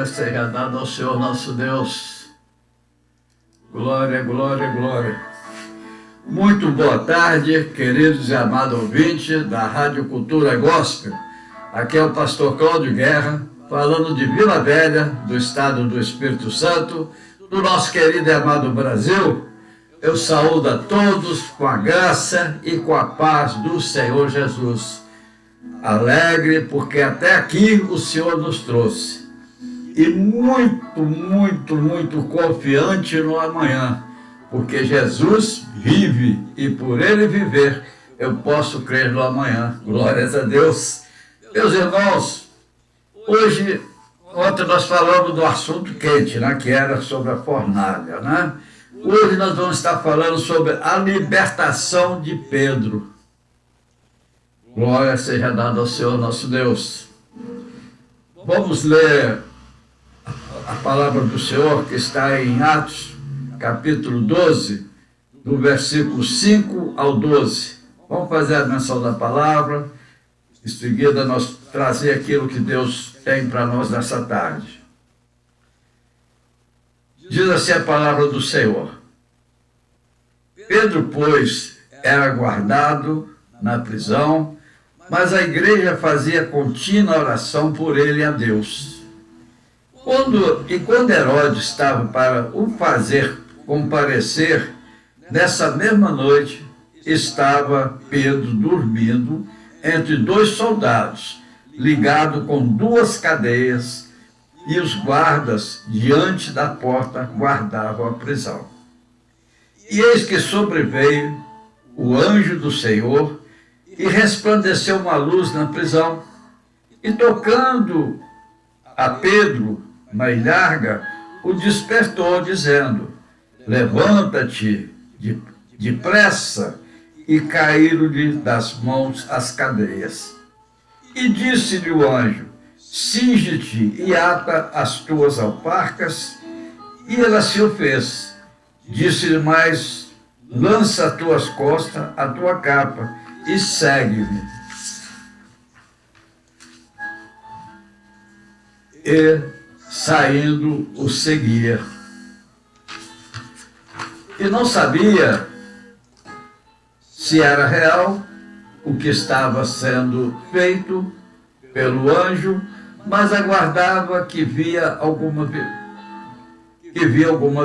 Glória seja dada ao Senhor nosso Deus. Glória, glória, glória. Muito boa tarde, queridos e amados ouvintes da Rádio Cultura Gospel. Aqui é o pastor Cláudio Guerra, falando de Vila Velha, do estado do Espírito Santo, do nosso querido e amado Brasil. Eu saúdo a todos com a graça e com a paz do Senhor Jesus. Alegre porque até aqui o Senhor nos trouxe. E muito confiante no amanhã, porque Jesus vive e por Ele viver eu posso crer no amanhã. Glórias a Deus. Meus irmãos, ontem nós falamos do assunto quente, né, que era sobre a fornalha, né? Hoje nós vamos estar falando sobre a libertação de Pedro. Glória seja dada ao Senhor nosso Deus. Vamos ler a palavra do Senhor que está em Atos, capítulo 12, do versículo 5 ao 12. Vamos fazer a menção da palavra, em seguida nós trazer aquilo que Deus tem para nós nessa tarde. Diz assim a palavra do Senhor. Pedro, pois, era guardado na prisão, mas a igreja fazia contínua oração por ele a Deus. Quando Herodes estava para o fazer comparecer, nessa mesma noite estava Pedro dormindo entre dois soldados, ligado com duas cadeias, e os guardas diante da porta guardavam a prisão. E eis que sobreveio o anjo do Senhor e resplandeceu uma luz na prisão, e tocando a Pedro na ilharga, o despertou, dizendo: levanta-te depressa, e caíram-lhe das mãos as cadeias. E disse-lhe o anjo: cinge-te e ata as tuas alparcas. E ele assim o fez. Disse-lhe mais: lança as tuas costas a tua capa e segue-me. E saindo o seguia. E não sabia se era real o que estava sendo feito pelo anjo, mas aguardava que via alguma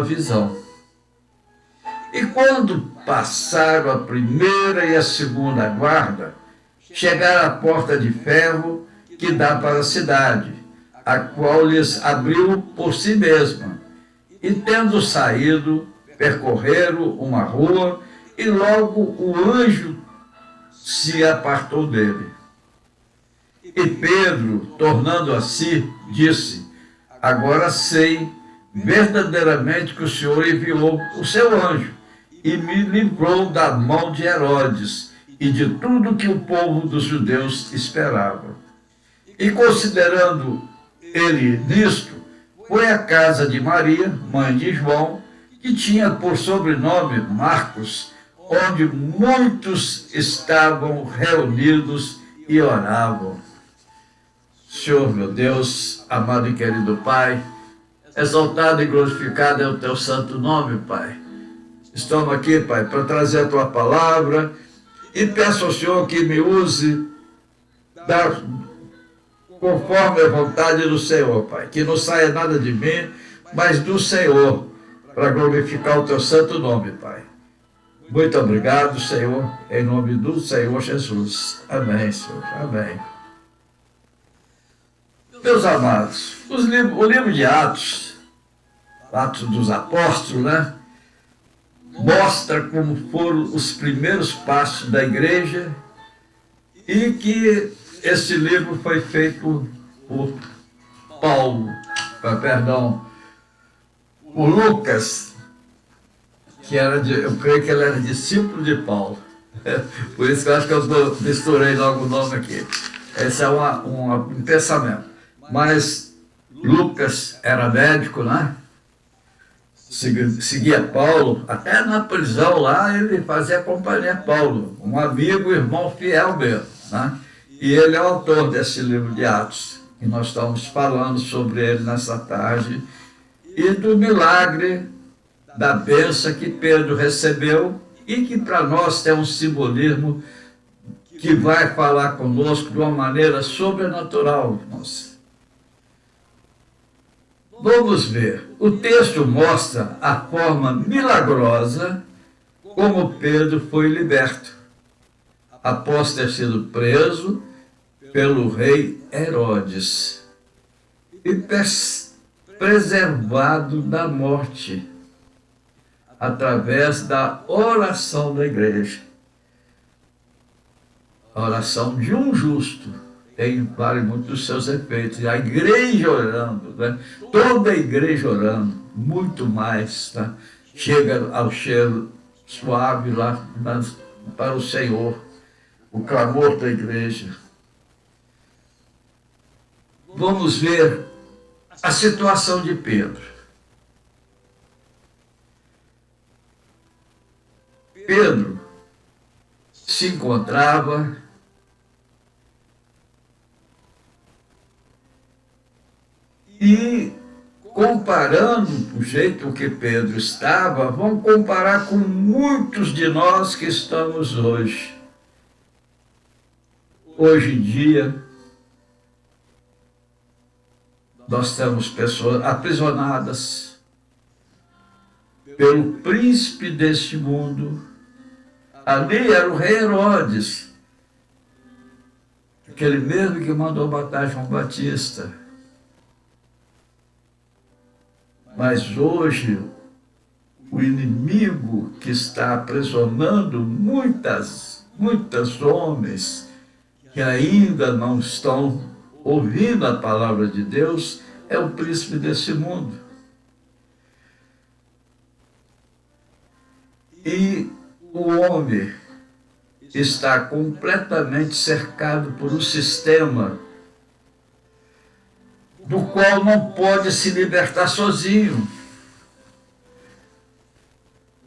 visão. E quando passaram a primeira e a segunda guarda, chegaram à porta de ferro que dá para a cidade, a qual lhes abriu por si mesma. E tendo saído, percorreram uma rua, e logo o anjo se apartou dele. E Pedro, tornando a si, disse: agora sei verdadeiramente que o Senhor enviou o seu anjo e me livrou da mão de Herodes e de tudo que o povo dos judeus esperava. E considerando ele nisto, foi à casa de Maria, mãe de João, que tinha por sobrenome Marcos, onde muitos estavam reunidos e oravam. Senhor, meu Deus, amado e querido Pai, exaltado e glorificado é o teu santo nome, Pai. Estamos aqui, Pai, para trazer a tua palavra e peço ao Senhor que me use conforme a vontade do Senhor, Pai. Que não saia nada de mim, mas do Senhor, para glorificar o teu santo nome, Pai. Muito obrigado, Senhor, em nome do Senhor Jesus. Amém, Senhor. Amém. Meus amados, o livro de Atos dos Apóstolos, né, mostra como foram os primeiros passos da igreja e que esse livro foi feito por por Lucas, que eu creio que ele era discípulo de Paulo. Por isso que eu acho que eu misturei logo o nome aqui. Esse é um pensamento. Mas Lucas era médico, né? Seguia Paulo, até na prisão lá ele fazia companhia a Paulo, um amigo, irmão fiel mesmo, né? E ele é o autor desse livro de Atos, que nós estamos falando sobre ele nessa tarde, e do milagre da bênção que Pedro recebeu e que para nós tem um simbolismo que vai falar conosco de uma maneira sobrenatural, irmãos. Vamos ver. O texto mostra a forma milagrosa como Pedro foi liberto, após ter sido preso pelo rei Herodes e preservado da morte através da oração da igreja. A oração de um justo vale muito dos seus efeitos. A igreja orando, né? Toda a igreja orando, muito mais, tá? Chega ao cheiro suave lá para o Senhor, o clamor da igreja. Vamos ver a situação de Pedro. Pedro se encontrava e, comparando o jeito que Pedro estava, vamos comparar com muitos de nós que estamos hoje. Hoje em dia, nós temos pessoas aprisionadas pelo príncipe deste mundo. Ali era o rei Herodes, aquele mesmo que mandou matar João Batista. Mas hoje, o inimigo que está aprisionando muitos homens que ainda não estão ouvindo a palavra de Deus é o príncipe desse mundo. E o homem está completamente cercado por um sistema do qual não pode se libertar sozinho.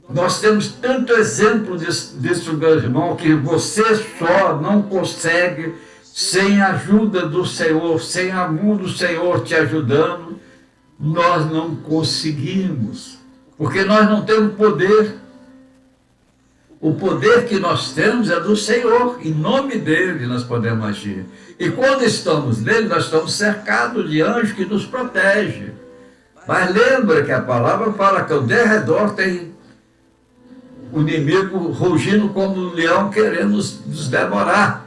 Nós temos tanto exemplo disso, meu irmão, que você só não consegue sem a ajuda do Senhor, sem a mão do Senhor te ajudando, nós não conseguimos, porque nós não temos poder. O poder que nós temos é do Senhor, em nome dele nós podemos agir. E quando estamos nele, nós estamos cercados de anjos que nos protegem. Mas lembra que a palavra fala que ao derredor tem o inimigo rugindo como um leão querendo nos devorar.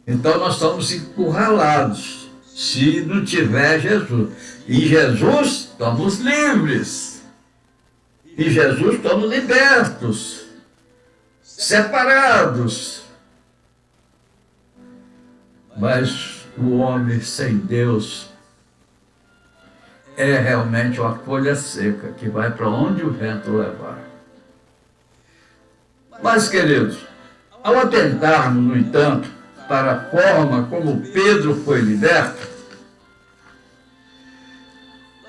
Então nós estamos encurralados, se não tiver Jesus. E Jesus, estamos livres. E Jesus, estamos libertos, separados. Mas o homem sem Deus é realmente uma folha seca que vai para onde o vento levar. Mas, queridos, ao atentarmos, no entanto, para a forma como Pedro foi liberto,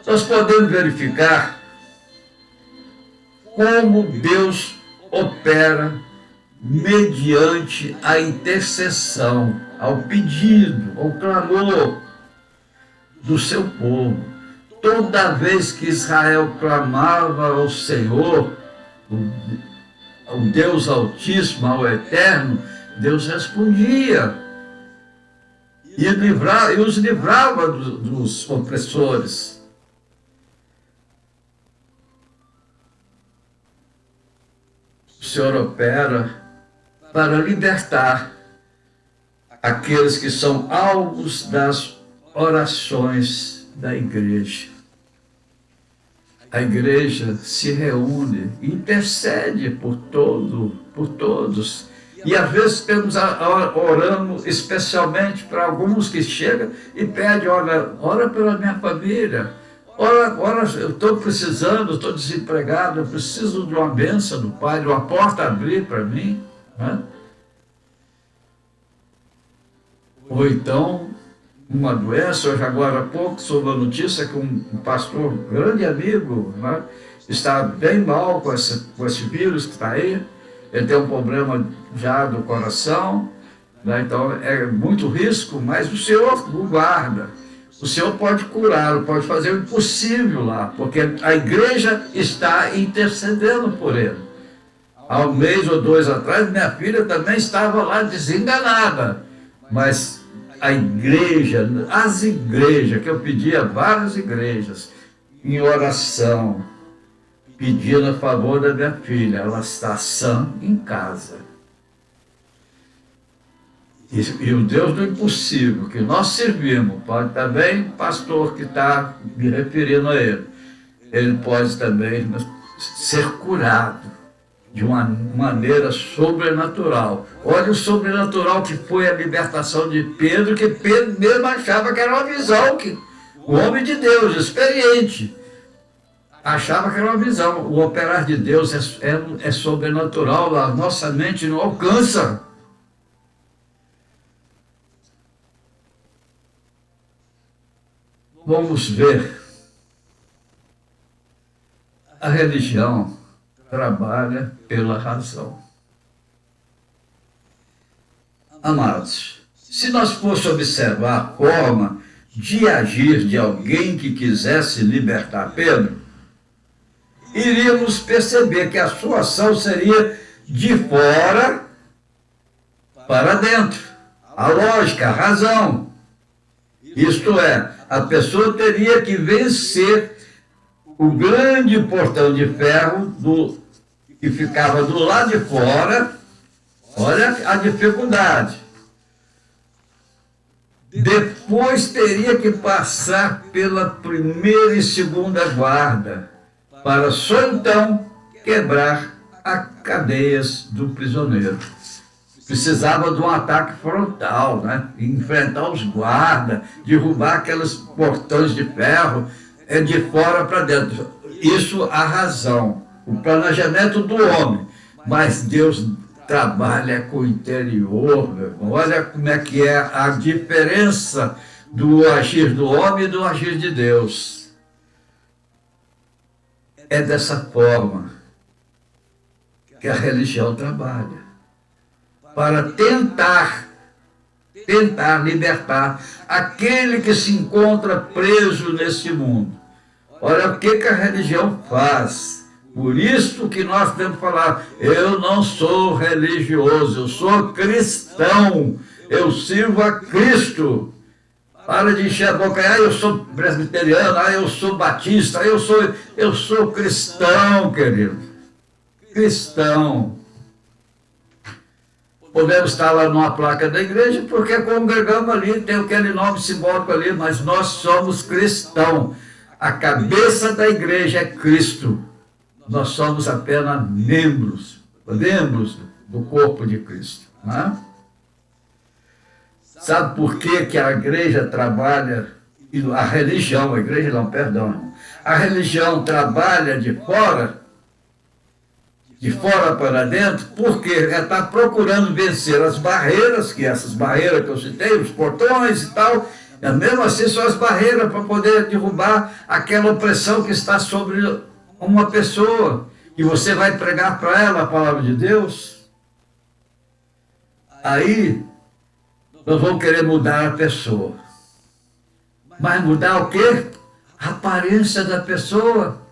nós podemos verificar como Deus opera mediante a intercessão, ao pedido, ao clamor do seu povo. Toda vez que Israel clamava ao Senhor, ao Deus Altíssimo, ao Eterno, Deus respondia e os livrava dos opressores. O Senhor opera para libertar aqueles que são alvos das orações da igreja. A igreja se reúne, intercede por todos. E às vezes temos orando especialmente para alguns que chegam e pedem, ora pela minha família. Ora, eu estou precisando, estou desempregado, eu preciso de uma bênção do Pai, de uma porta abrir para mim. Né? Ou então, uma doença. Hoje, agora há pouco, soube a notícia que um pastor, grande amigo, né, está bem mal com esse vírus que está aí. Ele tem um problema já do coração Né? Então é muito risco, mas o Senhor o guarda. O Senhor pode curá-lo, pode fazer o impossível lá, porque a igreja está intercedendo por ele. Há um mês ou dois atrás, minha filha também estava lá desenganada, mas a igreja, as igrejas, que eu pedi a várias igrejas, em oração, pedindo a favor da minha filha, ela está sã em casa. E o Deus do impossível, que nós servimos, pode também, pastor que está me referindo a ele pode também ser curado de uma maneira sobrenatural. Olha o sobrenatural que foi a libertação de Pedro, que Pedro mesmo achava que era uma visão, que o homem de Deus, experiente, achava que era uma visão. O operar de Deus é sobrenatural, a nossa mente não alcança. Vamos ver. A religião trabalha pela razão. Amados, se nós fôssemos observar a forma de agir de alguém que quisesse libertar Pedro, iríamos perceber que a sua ação seria de fora para dentro. A lógica, a razão. Isto é, a pessoa teria que vencer o grande portão de ferro que ficava do lado de fora. Olha a dificuldade. Depois teria que passar pela primeira e segunda guarda, para só então quebrar as cadeias do prisioneiro. Precisava de um ataque frontal, né? Enfrentar os guardas, derrubar aqueles portões de ferro, de fora para dentro. Isso a razão, o planejamento do homem. Mas Deus trabalha com o interior, meu irmão. Olha como é que é a diferença do agir do homem e do agir de Deus. É dessa forma que a religião trabalha. Para tentar libertar aquele que se encontra preso nesse mundo. Olha o que a religião faz. Por isso que nós temos que falar, eu não sou religioso, eu sou cristão, eu sirvo a Cristo. Para de encher a boca, eu sou presbiteriano, eu sou batista, eu sou cristão, querido. Cristão. Podemos estar lá numa placa da igreja, porque congregamos ali, tem aquele nome simbólico ali, mas nós somos cristãos. A cabeça da igreja é Cristo. Nós somos apenas membros do corpo de Cristo. Né? Sabe por que a igreja trabalha, a religião a religião trabalha de fora para dentro, porque está procurando vencer as barreiras, essas barreiras que eu citei, os portões e tal, e mesmo assim são as barreiras para poder derrubar aquela opressão que está sobre uma pessoa, e você vai pregar para ela a palavra de Deus. Aí nós vamos querer mudar a pessoa. Mas mudar o quê? A aparência da pessoa.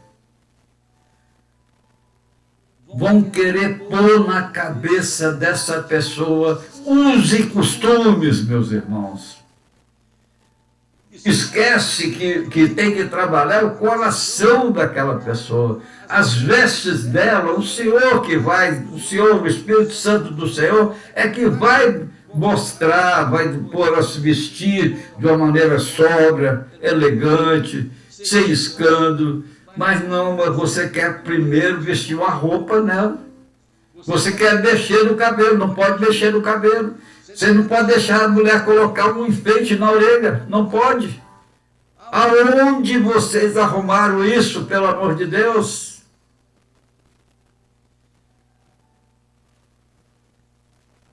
Vão querer pôr na cabeça dessa pessoa usos e costumes, meus irmãos. Esquece que tem que trabalhar o coração daquela pessoa. As vestes dela, o Senhor, o Espírito Santo do Senhor, é que vai mostrar, vai pôr a se vestir de uma maneira sóbria, elegante, sem escândalo. Mas não, você quer primeiro vestir uma roupa nela. Você quer mexer no cabelo, não pode mexer no cabelo. Você não pode deixar a mulher colocar um enfeite na orelha, não pode. Aonde vocês arrumaram isso, pelo amor de Deus?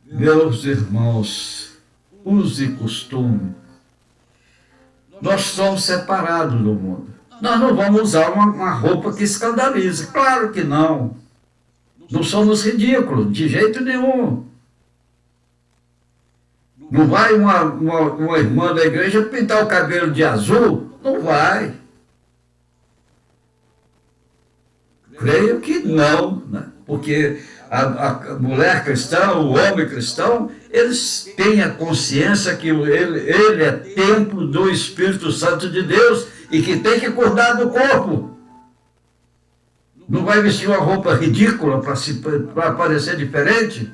Meus irmãos, use costume. Nós somos separados do mundo. Nós não vamos usar uma roupa que escandaliza. Claro que não. Não somos ridículos, de jeito nenhum. Não vai uma irmã da igreja pintar o cabelo de azul? Não vai. Creio que não, né? Porque a mulher cristã, o homem cristão, eles têm a consciência que ele é templo do Espírito Santo de Deus e que tem que cuidar do corpo. Não vai vestir uma roupa ridícula para parecer diferente.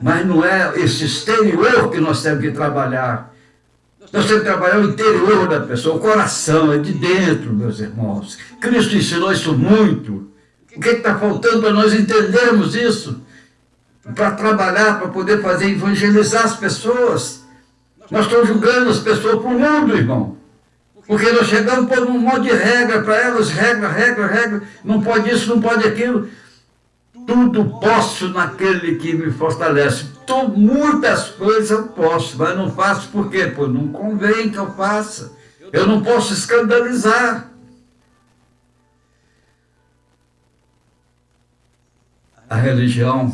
Mas não é esse exterior que nós temos que trabalhar. Nós temos que trabalhar o interior da pessoa, o coração, é de dentro, meus irmãos. Cristo ensinou isso muito. O que está faltando para nós entendermos isso? Para trabalhar, para poder fazer evangelizar as pessoas. Nós estamos julgando as pessoas para o mundo, irmão. Porque nós chegamos por um monte de regra para elas, regra, não pode isso, não pode aquilo. Tudo posso naquele que me fortalece. Muitas coisas eu posso, mas não faço por quê? Pois não convém que eu faça. Eu não posso escandalizar. A religião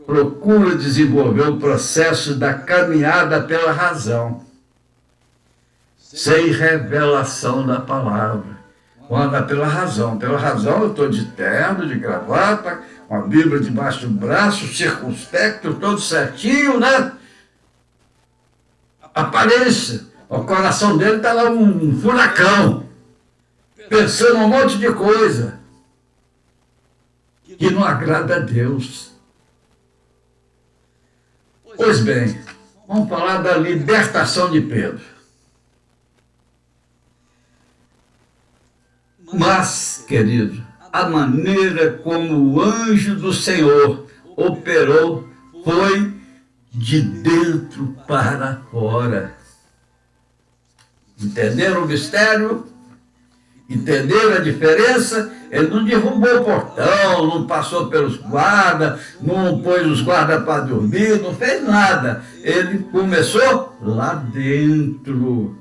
procura desenvolver o processo da caminhada pela razão, sem revelação da palavra. Anda pela razão. Pela razão eu estou de terno, de gravata, com a Bíblia debaixo do braço, circunspecto, todo certinho, né? Aparência. O coração dele está lá um furacão, pensando um monte de coisa que não agrada a Deus. Pois bem, vamos falar da libertação de Pedro. Mas, querido, a maneira como o anjo do Senhor operou foi de dentro para fora. Entenderam o mistério? Entenderam a diferença? Ele não derrubou o portão, não passou pelos guardas, não pôs os guardas para dormir, não fez nada. Ele começou lá dentro.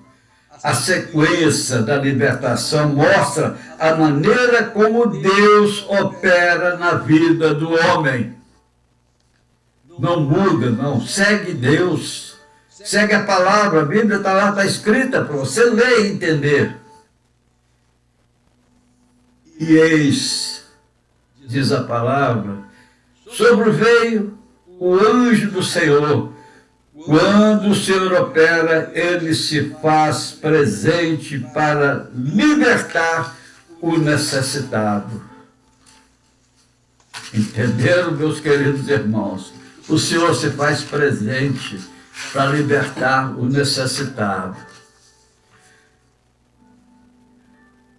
A sequência da libertação mostra a maneira como Deus opera na vida do homem. Não muda, não. Segue Deus. Segue a palavra. A Bíblia está lá, está escrita para você ler e entender. E eis, diz a palavra, sobreveio o anjo do Senhor. Quando o Senhor opera, ele se faz presente para libertar o necessitado. Entenderam, meus queridos irmãos? O Senhor se faz presente para libertar o necessitado.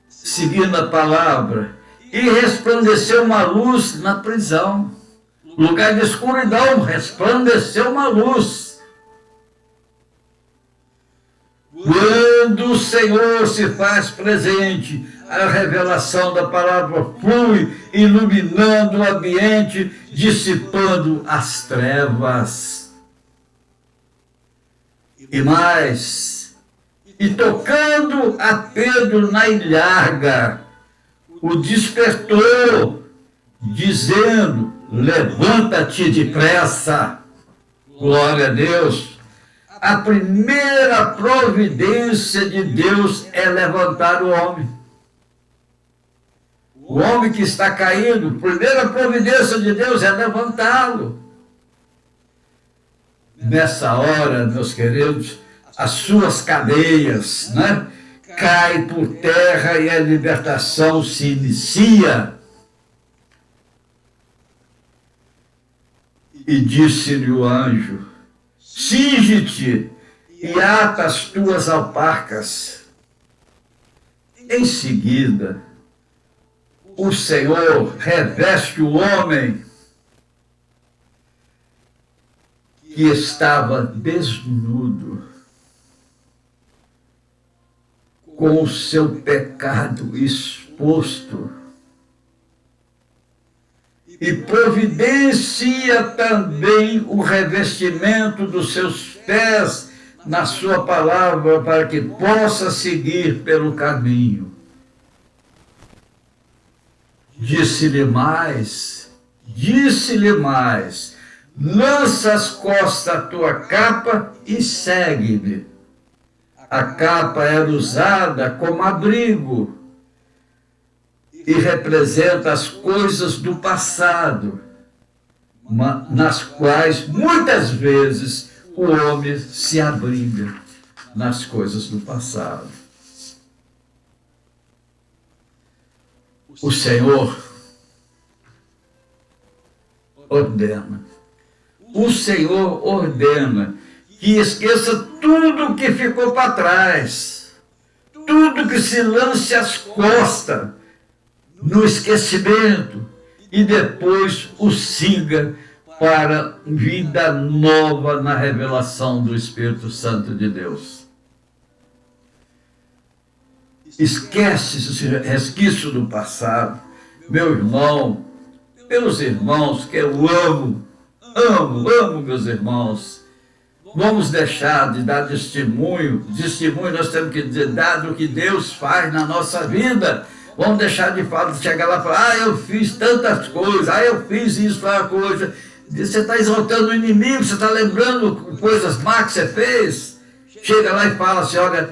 Seguindo a palavra, e resplandeceu uma luz na prisão. Lugar de escuridão, resplandeceu uma luz. Quando o Senhor se faz presente, a revelação da palavra flui, iluminando o ambiente, dissipando as trevas. E mais, e tocando a Pedro na ilharga, o despertou, dizendo, levanta-te depressa. Glória a Deus. A primeira providência de Deus é levantar o homem. O homem que está caído, a primeira providência de Deus é levantá-lo. Nessa hora, meus queridos, as suas cadeias, né, caem por terra e a libertação se inicia. E disse-lhe o anjo, cinge-te e ata as tuas alparcas. Em seguida, o Senhor reveste o homem que estava desnudo, com o seu pecado exposto, e providencia também o revestimento dos seus pés na sua palavra, para que possa seguir pelo caminho. Disse-lhe mais, Lança às costas a tua capa e segue-me. A capa era usada como abrigo e representa as coisas do passado, nas quais muitas vezes o homem se abriga nas coisas do passado. O Senhor ordena. O Senhor ordena que esqueça tudo que ficou para trás, tudo que se lance às costas no esquecimento e depois o siga para vida nova na revelação do Espírito Santo de Deus. Esquece esse resquício do passado, meu irmão, meus irmãos que eu amo meus irmãos. Vamos deixar de dar testemunho nós temos que dar do que Deus faz na nossa vida. Vamos deixar de chegar lá e falar, eu fiz tantas coisas, eu fiz isso, aquela coisa. Você está exaltando o inimigo, você está lembrando coisas más que você fez. Chega lá e fala assim, olha,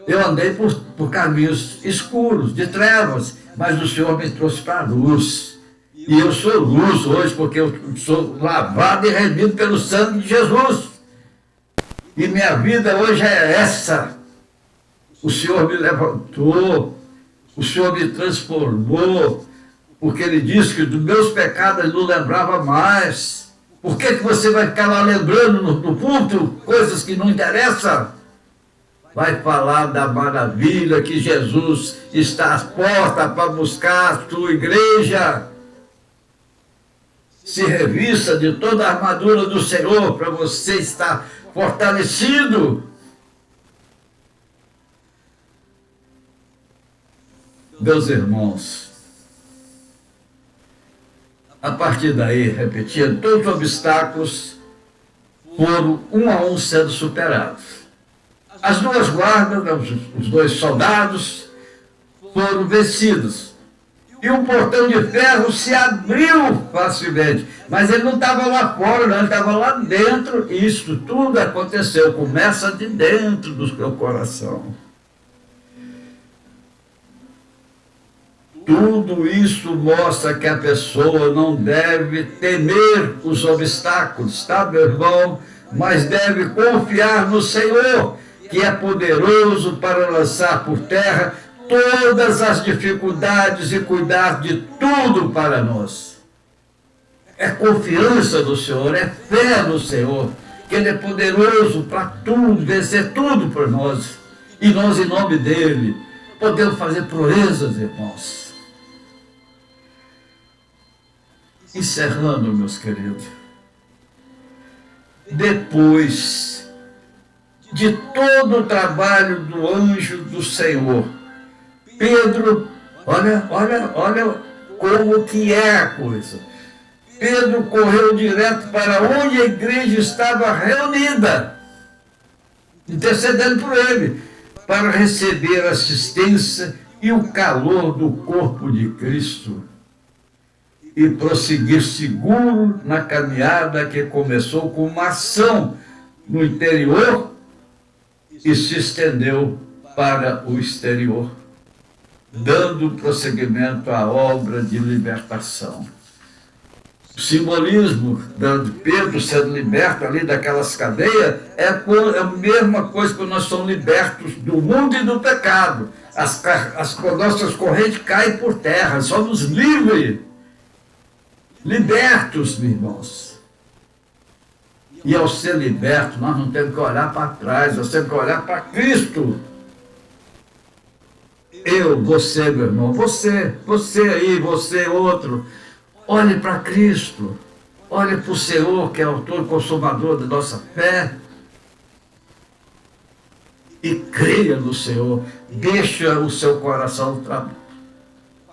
eu andei por caminhos escuros, de trevas, mas o Senhor me trouxe para a luz. E eu sou luz hoje, porque eu sou lavado e remido pelo sangue de Jesus. E minha vida hoje é essa. O Senhor me levantou, o Senhor me transformou, porque Ele disse que dos meus pecados Ele não lembrava mais. Por que você vai ficar lá lembrando no culto coisas que não interessam? Vai falar da maravilha que Jesus está às portas para buscar a sua igreja. Se revista de toda a armadura do Senhor para você estar fortalecido. Meus irmãos, a partir daí, repetindo, todos os obstáculos foram um a um sendo superados. As duas guardas, os dois soldados, foram vencidos. E o portão de ferro se abriu facilmente. Mas ele não estava lá fora, não, ele estava lá dentro. E isso tudo aconteceu. Começa de dentro do seu coração. Tudo isso mostra que a pessoa não deve temer os obstáculos, tá, meu irmão? Mas deve confiar no Senhor, que é poderoso para lançar por terra todas as dificuldades e cuidar de tudo para nós. É confiança no Senhor, é fé no Senhor, que Ele é poderoso para tudo, vencer tudo por nós. E nós, em nome dEle, podemos fazer proezas, irmãos. Encerrando, meus queridos, depois de todo o trabalho do anjo do Senhor, Pedro, olha como que é a coisa. Pedro correu direto para onde a igreja estava reunida, intercedendo por ele, para receber assistência e o calor do corpo de Cristo e prosseguir seguro na caminhada que começou com uma ação no interior e se estendeu para o exterior, dando prosseguimento à obra de libertação. O simbolismo de Pedro sendo liberto ali daquelas cadeias é a mesma coisa que nós somos libertos do mundo e do pecado. As nossas correntes caem por terra, somos livres, libertos, meus irmãos. E ao ser liberto, nós não temos que olhar para trás, nós temos que olhar para Cristo. Eu, você, meu irmão, você aí, você outro, olhe para Cristo, olhe para o Senhor, que é o autor e consumador da nossa fé, e creia no Senhor, deixa o seu coração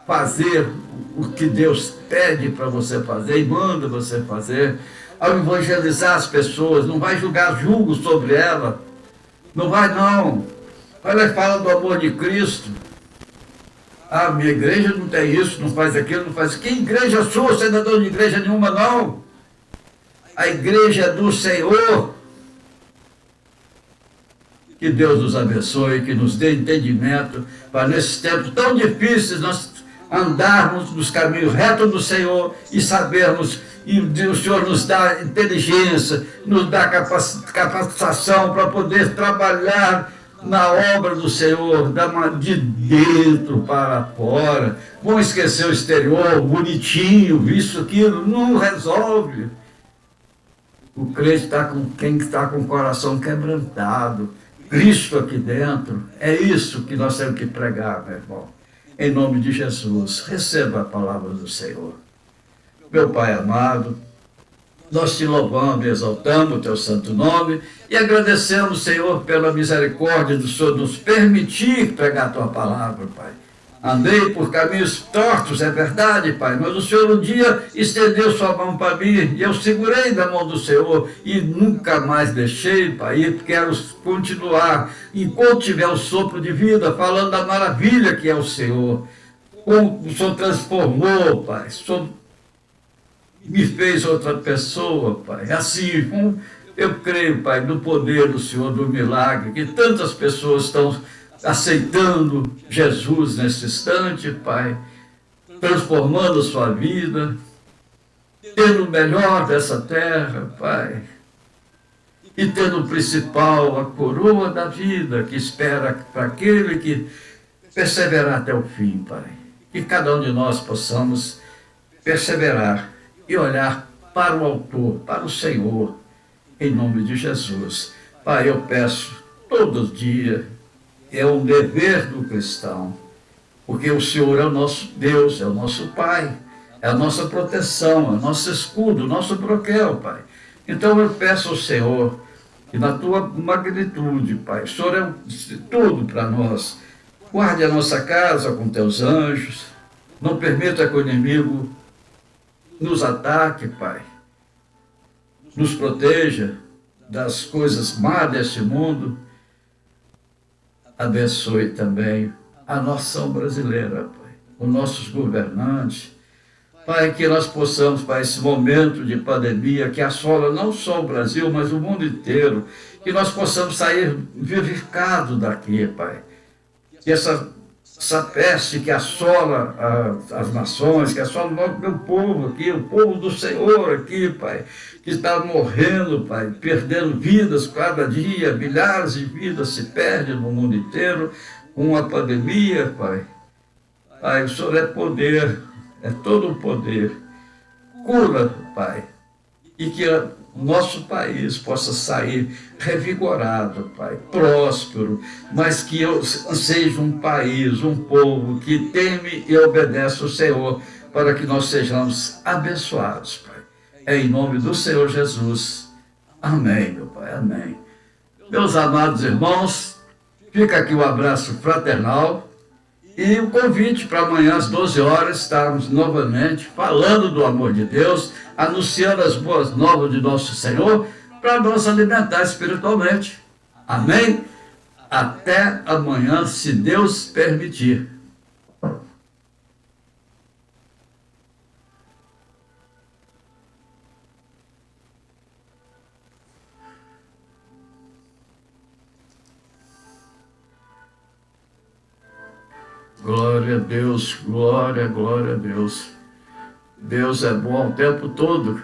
fazer o que Deus pede para você fazer e manda você fazer. Ao evangelizar as pessoas, não vai julgar julgo sobre ela, não vai não. Ela fala do amor de Cristo. Ah, minha igreja não tem isso, não faz aquilo, não faz... Que igreja sua? Você não é dono de igreja nenhuma, não. A igreja é do Senhor. Que Deus nos abençoe, que nos dê entendimento para nesses tempos tão difíceis nós andarmos nos caminhos retos do Senhor e sabermos, e o Senhor nos dá inteligência, nos dá capacitação para poder trabalhar na obra do Senhor, de dentro para fora. Vamos esquecer o exterior, bonitinho, isso, aquilo, não resolve. O crente está com quem está com o coração quebrantado, Cristo aqui dentro. É isso que nós temos que pregar, meu irmão. Em nome de Jesus, receba a palavra do Senhor. Meu Pai amado, nós te louvamos e exaltamos o teu santo nome e agradecemos, Senhor, pela misericórdia do Senhor nos permitir pregar a tua palavra, Pai. Andei por caminhos tortos, é verdade, Pai, mas o Senhor um dia estendeu sua mão para mim e eu segurei da mão do Senhor e nunca mais deixei, Pai, e quero continuar, enquanto tiver o sopro de vida, falando da maravilha que é o Senhor. Como o Senhor transformou, Pai, o Senhor me fez outra pessoa, Pai. Assim, eu creio, Pai, no poder do Senhor, do milagre, que tantas pessoas estão aceitando Jesus nesse instante, Pai, transformando a sua vida, tendo o melhor dessa terra, Pai, e tendo o principal, a coroa da vida, que espera para aquele que perseverar até o fim, Pai. Que cada um de nós possamos perseverar e olhar para o Autor, para o Senhor, em nome de Jesus. Pai, eu peço todo dia, é um dever do cristão, porque o Senhor é o nosso Deus, é o nosso Pai, é a nossa proteção, é o nosso escudo, o nosso broquel, Pai. Então eu peço ao Senhor, que na tua magnitude, Pai, o Senhor é tudo para nós. Guarde a nossa casa com teus anjos, não permita que o inimigo nos ataque, Pai. Nos proteja das coisas más deste mundo. Abençoe também a nação brasileira, Pai, os nossos governantes. Pai, que nós possamos, Pai, esse momento de pandemia que assola não só o Brasil, mas o mundo inteiro, que nós possamos sair vivificados daqui, Pai. Que essa peste que assola as nações, que assola o meu povo aqui, o povo do Senhor aqui, Pai, que está morrendo, Pai, perdendo vidas cada dia, milhares de vidas se perdem no mundo inteiro com a pandemia, Pai. Pai, o Senhor é poder, é todo o poder. Cura, Pai, e que o nosso país possa sair revigorado, Pai, próspero, mas que seja um país, um povo que teme e obedece ao Senhor, para que nós sejamos abençoados, Pai. É em nome do Senhor Jesus. Amém, meu Pai, amém. Meus amados irmãos, fica aqui o abraço fraternal e o convite para amanhã às 12 horas estarmos novamente falando do amor de Deus, anunciando as boas novas de nosso Senhor, para nos alimentar espiritualmente. Amém? Até amanhã, se Deus permitir. Glória a Deus, glória, glória a Deus. Deus é bom o tempo todo.